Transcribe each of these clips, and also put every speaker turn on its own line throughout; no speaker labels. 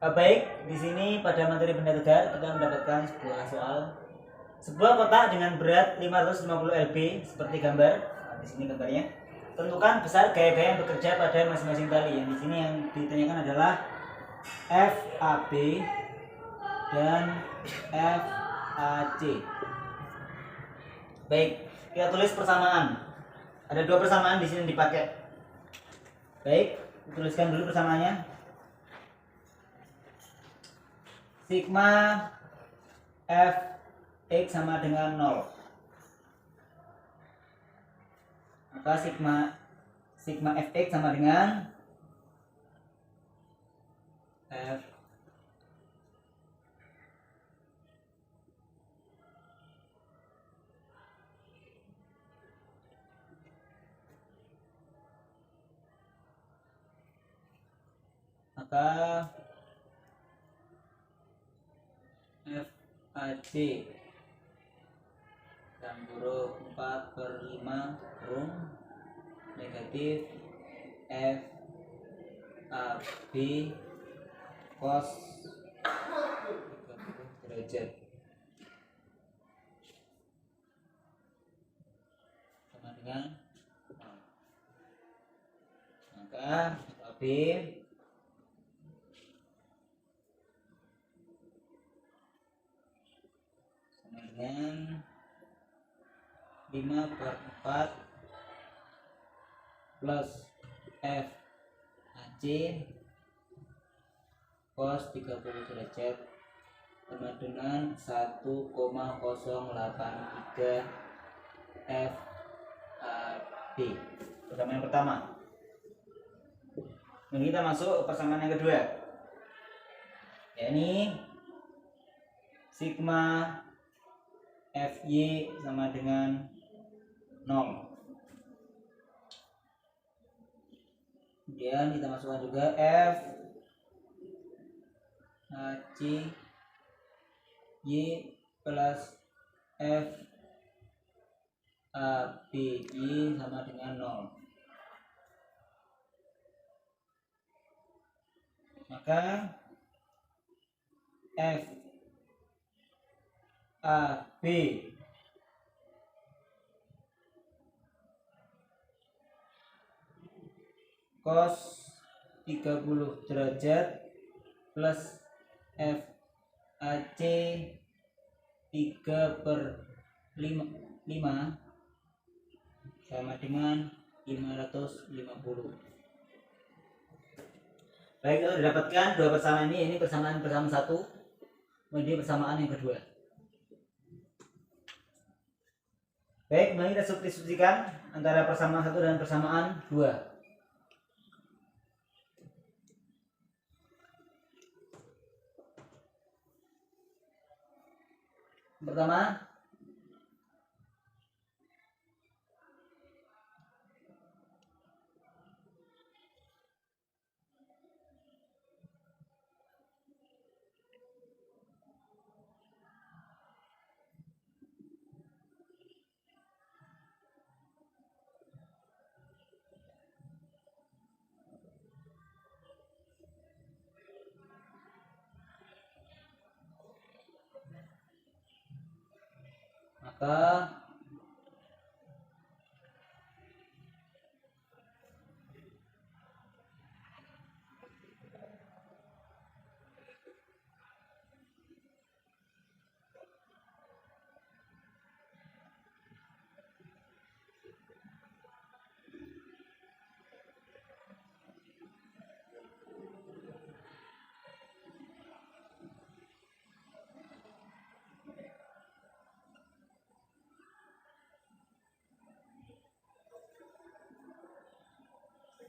Baik, di sini pada materi benda tegar kita mendapatkan sebuah kotak dengan berat 550 lb seperti gambar. Nah, di sini gambarnya. Tentukan besar gaya-gaya yang bekerja pada masing-masing tali. Yang di sini yang ditanyakan adalah FAB dan FAC. Baik, kita tulis persamaan. Ada dua persamaan di sini dipakai. Baik, tuliskan dulu persamaannya. Sigma Fx sama dengan 0. Maka sigma Fx sama dengan F maka FAC dan huruf 4/5 kurung negatif FAB cos 30 derajat sama dengan 0. Maka FAB sama dengan 5/4 plus FAC cos 30 derajat sama dengan 1,083 FAB. Persamaan yang pertama. Ini kita masuk persamaan yang kedua, yakni sigma FY sama dengan 0. Kemudian kita masukkan juga F AC Y plus F ABY sama dengan 0. Maka F AB cos 30 derajat plus FAC 3/5 sama dengan 550. Baik, kita didapatkan dua persamaan ini persamaan satu, kemudian persamaan yang kedua. Baik, mari kita substitusikan antara persamaan satu dan persamaan 2. Pertama,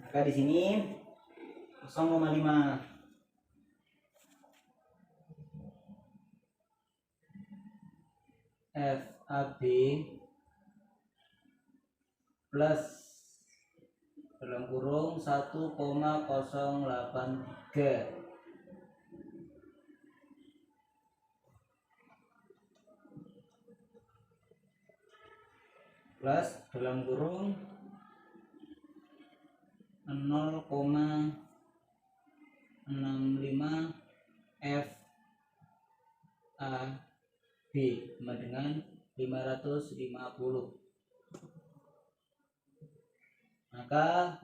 maka di sini 0,5 FAB plus dalam kurung 1,083 plus dalam kurung 0,65 F A B sama dengan 550. Maka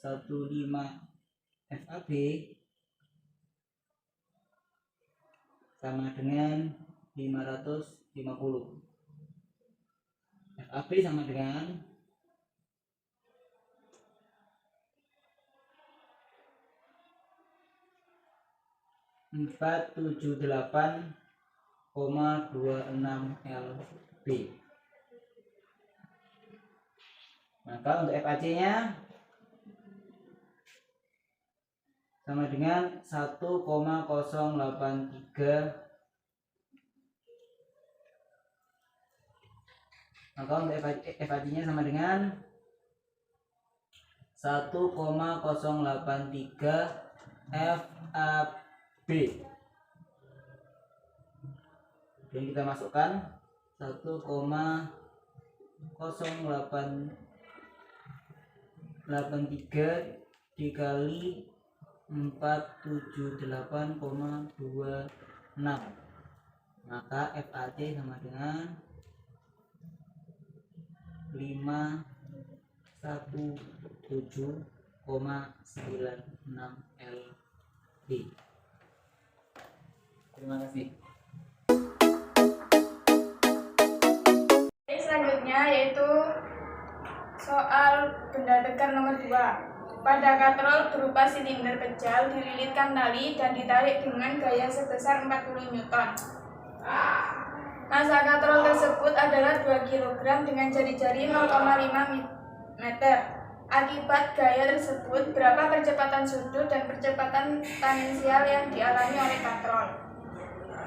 15 FAB sama dengan 550. FAB sama dengan 478,26 lb. Maka untuk FAC nya sama dengan 1,083. Maka untuk FAC nya sama dengan 1,083 FAB. Dan kita masukkan 1,083 dikali 478,26. Maka FAC sama dengan 517,96 lb. Terima kasih.
Selanjutnya yaitu soal benda tegar nomor 2. Pada katrol berupa silinder kecil dililitkan tali dan ditarik dengan gaya sebesar 40 Newton. Massa katrol tersebut adalah 2 kg dengan jari-jari 0,5 meter. Akibat gaya tersebut, berapa percepatan sudut dan percepatan tangensial yang dialami oleh katrol?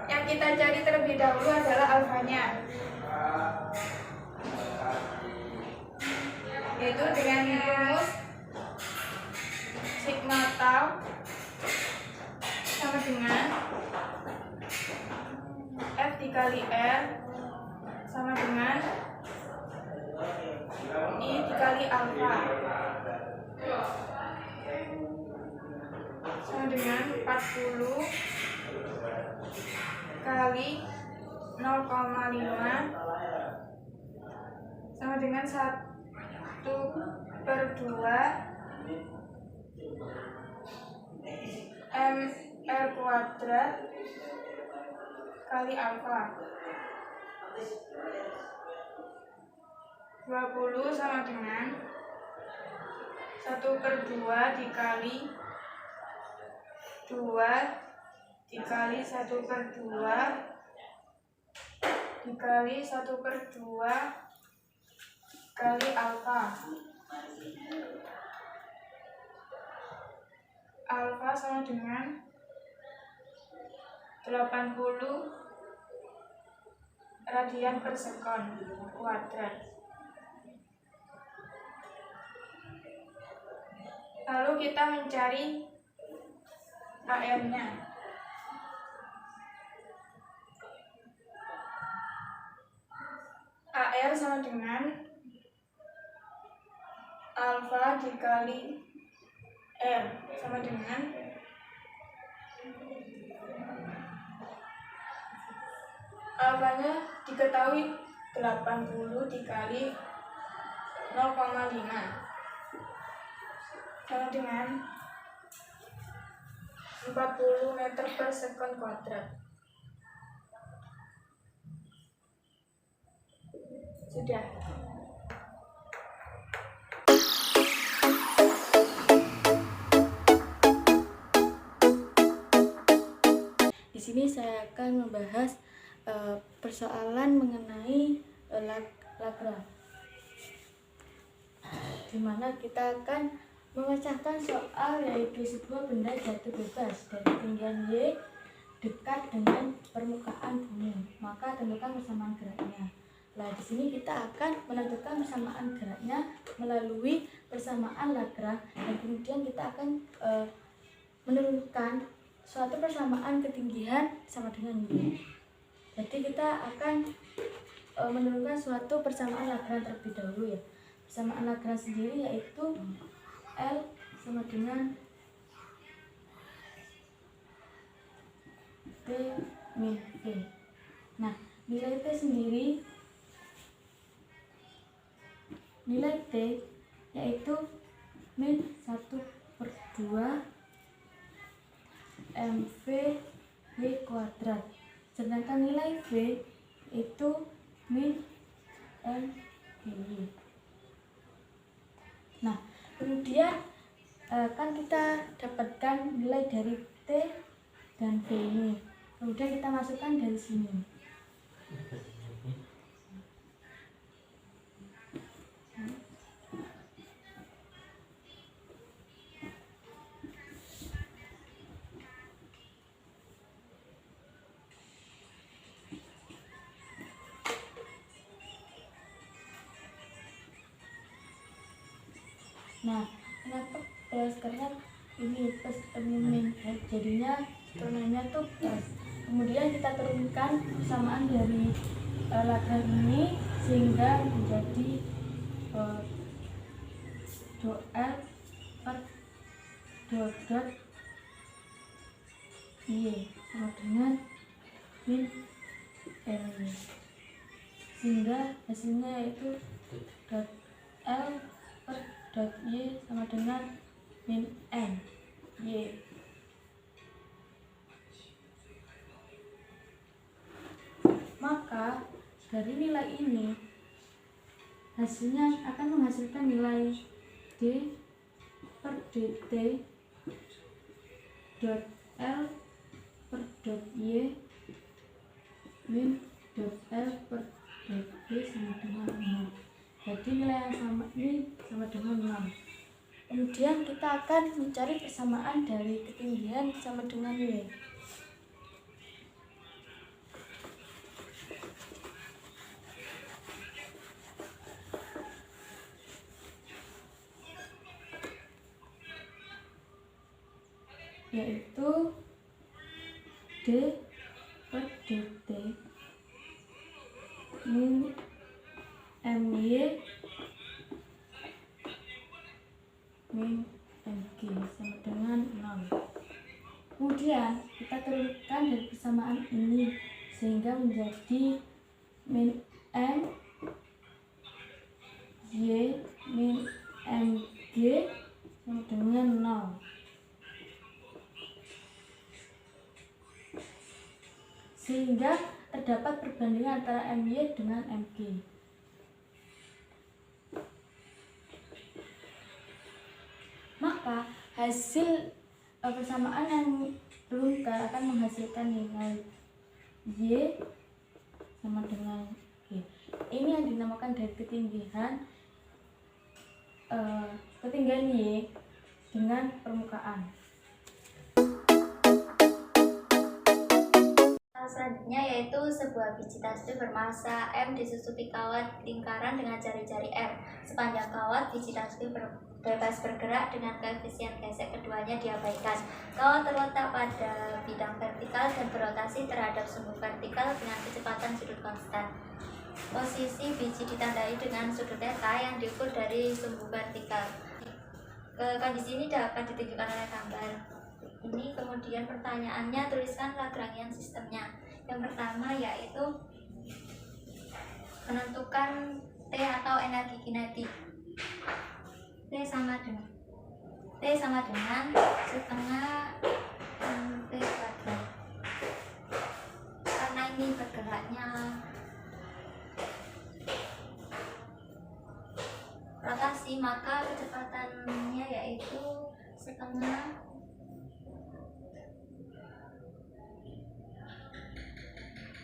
Yang kita cari terlebih dahulu adalah alfanya, yaitu dengan rumus sigma tau sama dengan F dikali R sama dengan I dikali alfa sama dengan 40 kali 0,5 sama dengan 1/2 mr kuadrat kali alfa. 20 sama dengan 1/2 dikali 2 dikali 1/2 dikali 1/2 kali alfa. Alfa sama dengan 80 radian per sekon kuadrat. Lalu kita mencari AR-nya. AR sama dengan alfa dikali R sama dengan alfanya diketahui 80 dikali 0,5 sama dengan 40 meter per sekon kuadrat. Sudah.
Di sini saya akan membahas persoalan mengenai Lagrange, di mana kita akan memecahkan soal yaitu sebuah benda jatuh bebas dari ketinggian Y dekat dengan permukaan bumi. Maka tentukan persamaan geraknya. Nah, di sini kita akan menentukan persamaan geraknya melalui persamaan Lagrange dan kemudian kita akan menurunkan suatu persamaan ketinggian sama dengan Y. Jadi kita akan menurunkan suatu persamaan Lagrange terlebih dahulu ya. Persamaan Lagrange sendiri yaitu L sama dengan min V. Nah, nilai T sendiri, nilai T yaitu min 1/2 MV Y kuadrat, sedangkan nilai V itu min MVY. Nah, kemudian kan kita dapatkan nilai dari T dan V ini, kemudian kita masukkan dari sini. Nah, kenapa plus? Karena ini plus min, jadinya turunannya tuh plus. Kemudian kita turunkan persamaan dari Lagrange ini sehingga menjadi do L per do dot Y sama dengan min L, sehingga hasilnya yaitu dot L per dot Y sama dengan min N Y. Maka dari nilai ini hasilnya akan menghasilkan nilai D per dt dot L per dot Y min dot L per dot Y sama dengan 0. Jadi nilai yang sama ini sama dengan 0. Kemudian kita akan mencari persamaan dari ketinggian sama dengan Y. Yaitu D per dt min MY min MG sama dengan 0. Kemudian kita turunkan dari persamaan ini sehingga menjadi min M Y min MG sama dengan 0. Sehingga terdapat perbandingan antara MY dengan MG. Maka hasil persamaan yang terungkap akan menghasilkan nilai Y sama dengan G. Ini yang dinamakan dari ketinggian Y dengan permukaan.
Selanjutnya yaitu sebuah biji tasbih bermasa M disusupi kawat lingkaran dengan jari-jari R. Sepanjang kawat biji tasbih bebas bergerak dengan koefisien gesek keduanya diabaikan. Kawat terletak pada bidang vertikal dan berotasi terhadap sumbu vertikal dengan kecepatan sudut konstan. Posisi biji ditandai dengan sudut theta yang diukur dari sumbu vertikal. Kondisi ini dapat ditunjukkan oleh gambar ini. Kemudian pertanyaannya, tuliskan Lagrangian sistemnya. Yang pertama yaitu menentukan T atau energi kinetik. T sama dengan setengah T kuadrat. Karena ini bergeraknya rotasi, maka kecepatannya yaitu setengah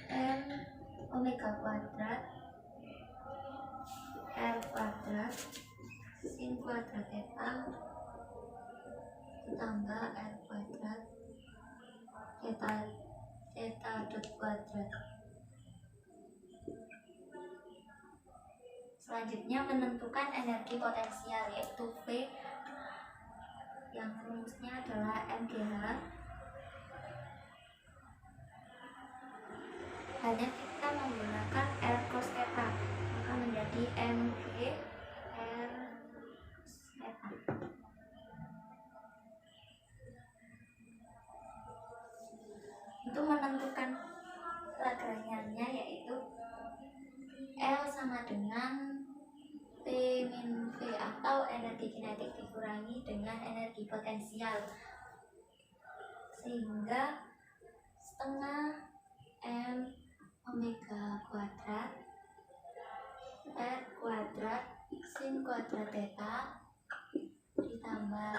M omega kuadrat R kuadrat sin kuadrat theta ditambah R kuadrat theta dot kuadrat. Selanjutnya menentukan energi potensial yaitu V yang rumusnya adalah MGH. Hanya kita menggunakan R cos theta, maka menjadi MG R cos theta. Untuk menentukan sama dengan P min V, atau energi kinetik dikurangi dengan energi potensial, sehingga setengah M omega kuadrat R kuadrat sin kuadrat theta ditambah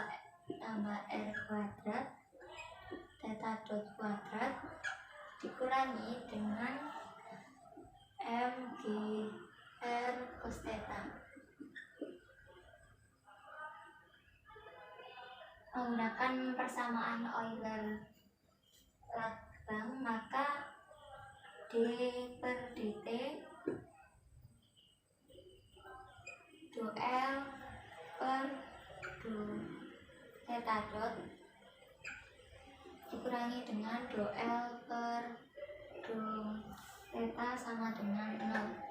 R kuadrat theta dot kuadrat dikurangi dengan MG R cos theta. Menggunakan persamaan Euler-Lagrange, maka d per dt do L per do theta dot dikurangi dengan do L per do theta sama dengan 0.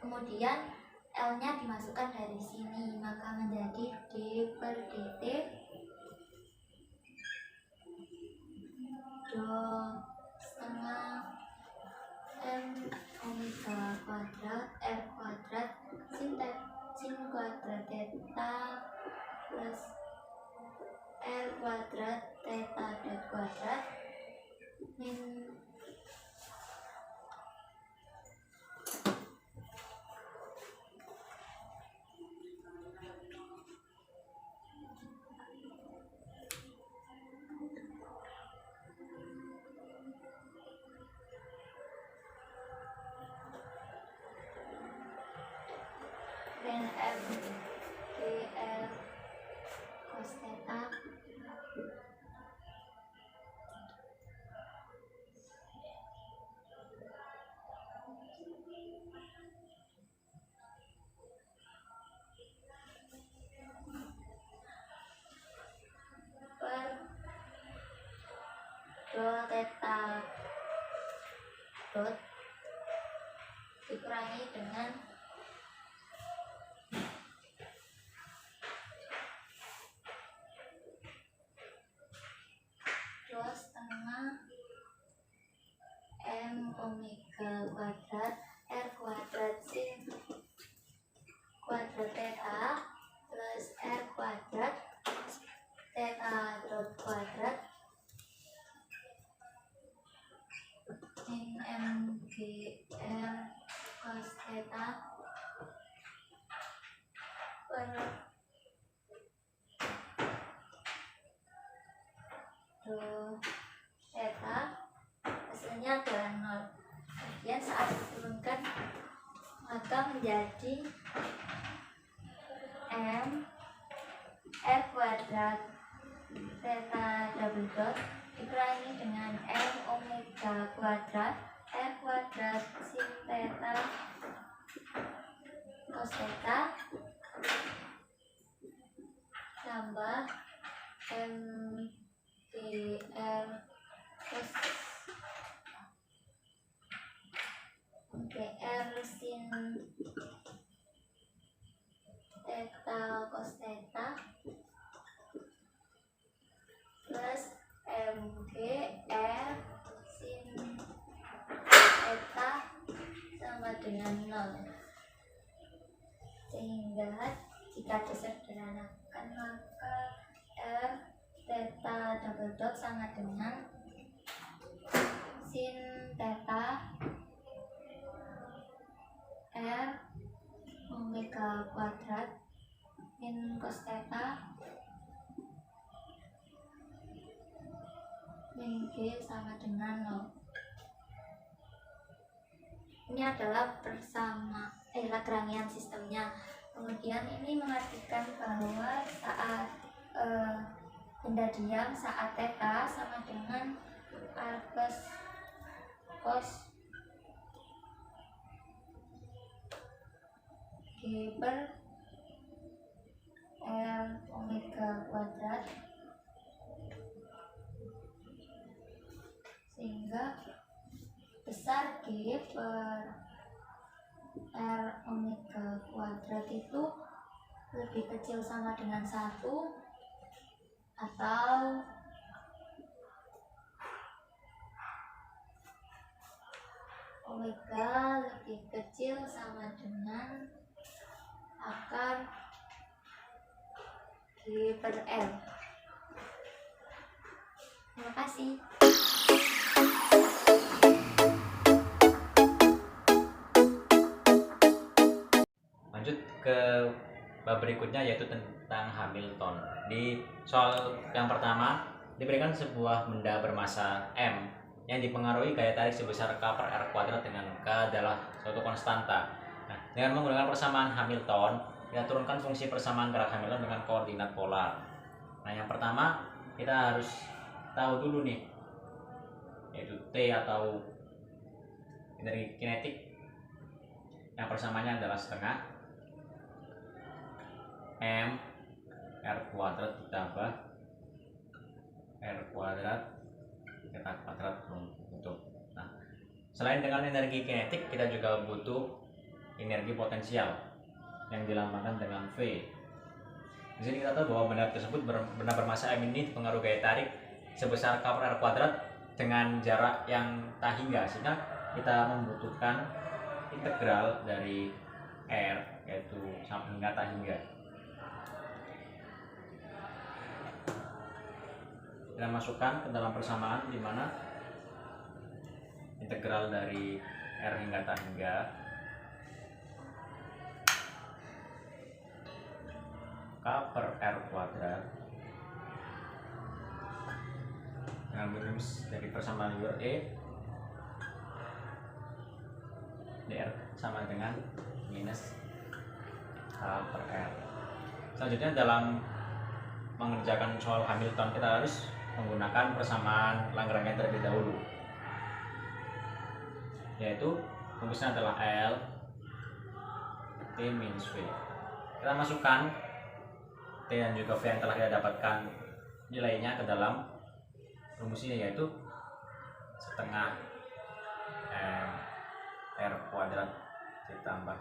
Kemudian L-nya dimasukkan dari sini, maka menjadi d per dt do setengah M omega kuadrat R kuadrat sin kuadrat theta plus R kuadrat theta dot kuadrat min M GR cos theta per do theta dot dikurangi dengan do setengah M omega kuadrat R kuadrat sin kuadrat theta plus R kuadrat theta dot kuadrat min MGR cos theta per do theta, hasilnya adalah 0. Kemudian saat diturunkan maka menjadi M R kuadrat theta double dot dikurangi dengan M omega kuadrat R kuadrat sin theta cos theta tambah M GR cos GR sin theta cos theta plus MGR sin theta sama dengan 0, sehingga jika disederhanakan maka R theta double dot sama dengan sin theta R omega kuadrat min cos theta min G sama dengan 0. Ini adalah Lagrangian sistemnya. Kemudian ini mengartikan bahwa saat benda diam saat theta sama dengan R plus cos G per R omega kuadrat, sehingga besar G per R omega kuadrat itu lebih kecil sama dengan 1 atau omega lebih kecil sama dengan akar G per L. Terima kasih.
Lanjut ke bab berikutnya, yaitu tentang Hamilton. Di soal yang pertama diberikan sebuah benda bermassa M yang dipengaruhi gaya tarik sebesar K per R kuadrat dengan K adalah suatu konstanta. Nah, dengan menggunakan persamaan Hamilton, kita turunkan fungsi persamaan gerak Hamilton dengan koordinat polar. Nah, yang pertama kita harus tahu dulu nih, yaitu T atau energi kinetik yang persamaannya adalah setengah M R kuadrat ditambah R kuadrat theta kuadrat untuk. Nah, selain dengan energi kinetik, kita juga butuh energi potensial yang dilambangkan dengan V. Di sini kita tahu bahwa benda tersebut, benda bermassa M ini dipengaruhi gaya tarik sebesar K per R kuadrat dengan jarak yang tak hingga, sehingga kita membutuhkan integral dari R, yaitu sampai hingga tak hingga. Kita masukkan ke dalam persamaan di mana integral dari R hingga tak hingga K per R kuadrat dengan rumus dari persamaan linear E dr sama dengan minus K per R. Selanjutnya dalam mengerjakan soal Hamilton, kita harus menggunakan persamaan Lagrange terlebih dahulu, yaitu rumusnya adalah L T minus V. Kita masukkan T dan juga V yang telah kita dapatkan nilainya ke dalam rumus ini, yaitu setengah M R kuadrat ditambah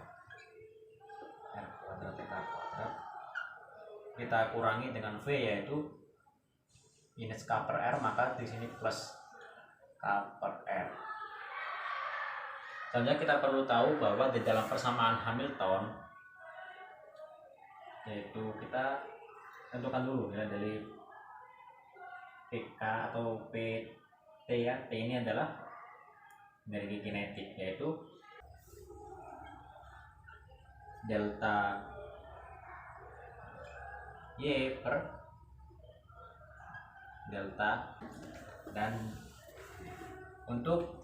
R kuadrat theta kuadrat kita kurangi dengan V, yaitu minus K per R, maka di sini plus K per R. Selanjutnya kita perlu tahu bahwa di dalam persamaan Hamilton, yaitu kita tentukan dulu ya dari PK atau PT ya. T ini adalah energi kinetik, yaitu delta Y per delta, dan untuk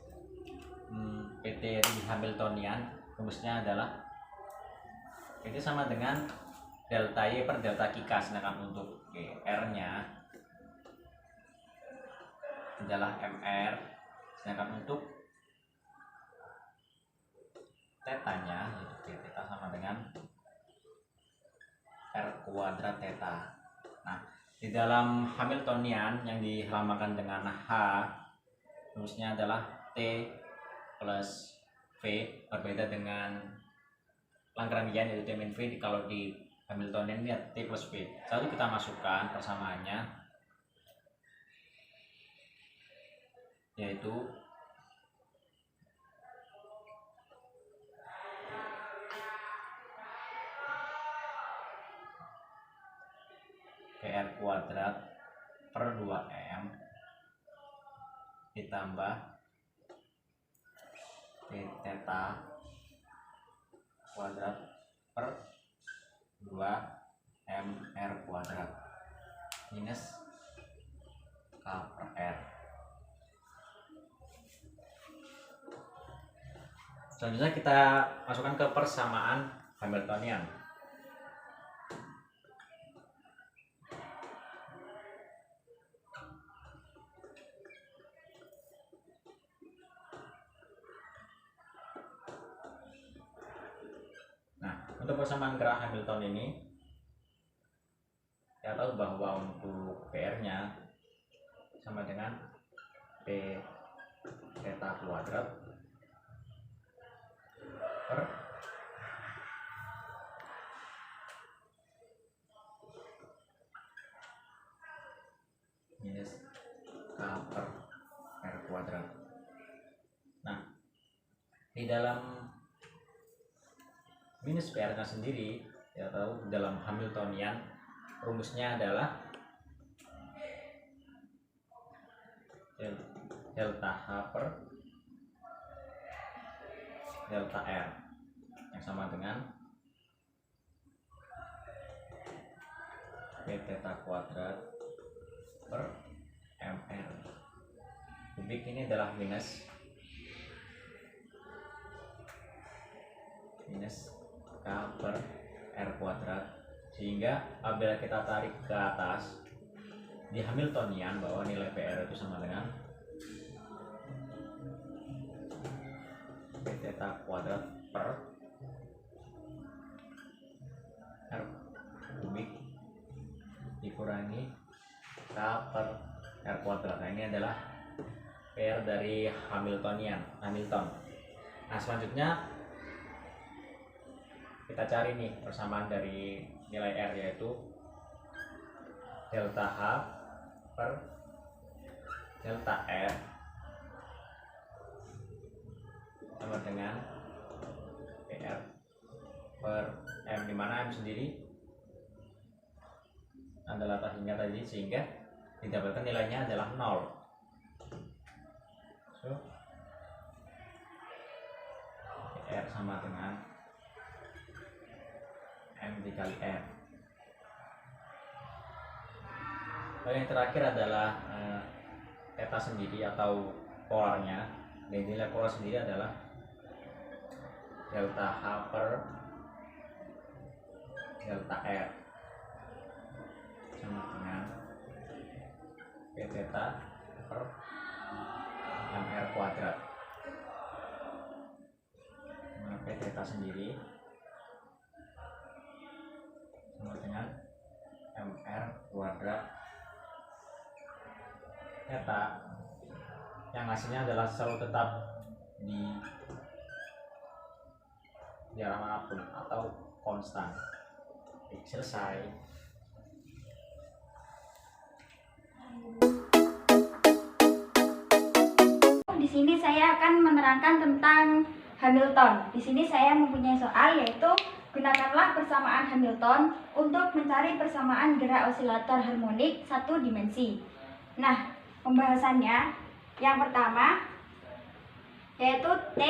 PT di Hamiltonian rumusnya adalah PT sama dengan delta Y per delta K, sedangkan untuk R nya adalah MR, sedangkan untuk theta nya yaitu theta sama dengan R kuadrat theta. Nah, di dalam Hamiltonian yang dilambangkan dengan H, rumusnya adalah T plus V, berbeda dengan Lagrangian yaitu T min V. Kalau di Hamiltonian ini T plus V. Lalu kita masukkan persamaannya, yaitu PR kuadrat per 2M ditambah theta kuadrat per 2MR kuadrat minus K per R. Selanjutnya kita masukkan ke persamaan Hamiltonian. Untuk persamaan gerak Hamilton ini, kita tahu bahwa untuk PR-nya sama dengan P theta kuadrat per R kuadrat. Nah, di dalam minus PR-nya sendiri atau dalam Hamiltonian rumusnya adalah delta H per delta R yang sama dengan P theta kuadrat per MR kubik. Ini adalah minus K per R kuadrat, sehingga apabila kita tarik ke atas di Hamiltonian bahwa nilai PR itu sama dengan P theta kuadrat per R kubik dikurangi K per R kuadrat. Nah, ini adalah PR dari Hamilton. Nah, selanjutnya kita cari nih persamaan dari nilai R, yaitu delta H per delta R sama dengan PR per M, dimana M sendiri adalah tadinya tadi, sehingga didapatkan nilainya adalah 0. So, R sama dengan M dikali R. Lalu yang terakhir adalah theta sendiri atau polarnya. Dan nilai polar sendiri adalah delta H per delta R sama dengan P theta per MR kuadrat. Nah, P theta sendiri sama dengan MR kuadrat theta, yang hasilnya adalah selalu tetap di arah manapun atau konstan. Selesai.
Di sini saya akan menerangkan tentang Hamilton. Di sini saya mempunyai soal, yaitu gunakanlah persamaan Hamilton untuk mencari persamaan gerak osilator harmonik satu dimensi. Nah, pembahasannya yang pertama yaitu T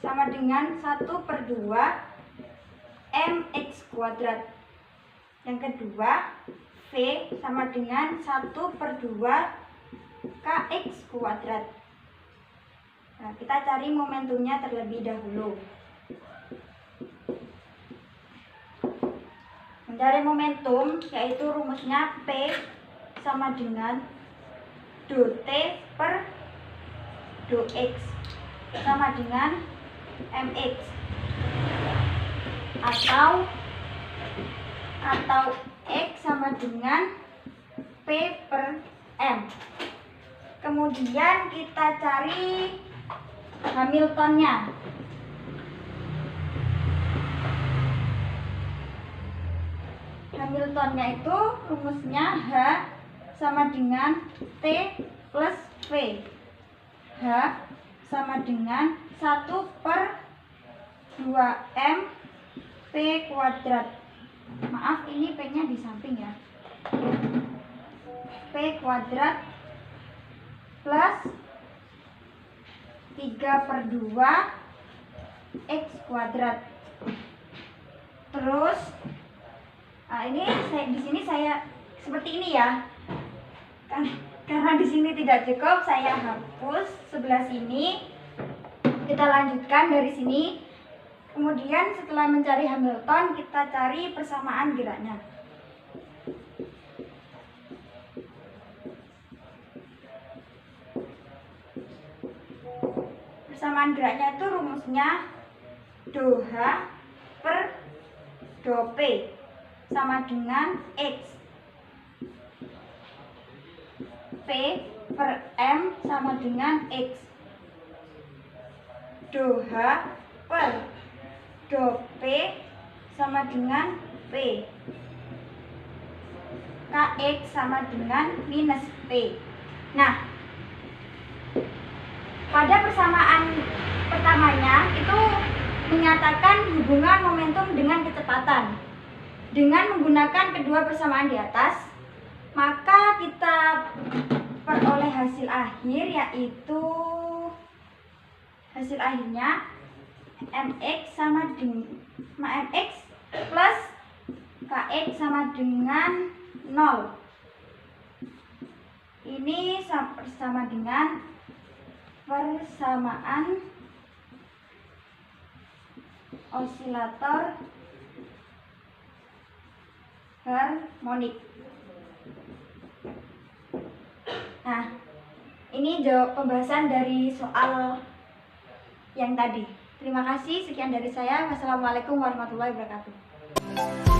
sama dengan 1/2 mx kuadrat. Yang kedua, V sama dengan 1/2 kx kuadrat. Nah, kita cari momentumnya terlebih dahulu. Mencari momentum yaitu rumusnya P sama dengan dot per dot x sama dengan mx, atau x sama dengan P per M. Kemudian kita cari Hamiltonnya. Hamiltonnya itu rumusnya H sama dengan T plus V. H sama dengan 1/2M P kuadrat. Maaf, ini P-nya di samping ya. P kuadrat plus 3/2 X kuadrat. Terus ini di sini saya seperti ini ya. Karena di sini tidak cukup, saya hapus sebelah sini. Kita lanjutkan dari sini. Kemudian setelah mencari Hamilton, kita cari persamaan geraknya. Persamaan geraknya itu rumusnya dou H per dou P sama dengan X. P per M sama dengan X. Dou H per dou P sama dengan P. Kx sama dengan minus P. Nah,
Pada persamaan pertamanya itu menyatakan hubungan momentum dengan kecepatan. Dengan menggunakan kedua persamaan di atas, maka kita peroleh hasil akhir, yaitu hasil akhirnya mx sama dengan mx plus kx sama dengan 0. Ini sama dengan persamaan osilator harmonik. Nah, ini jawab pembahasan dari soal yang tadi. Terima kasih, sekian dari saya. Wassalamualaikum warahmatullahi wabarakatuh.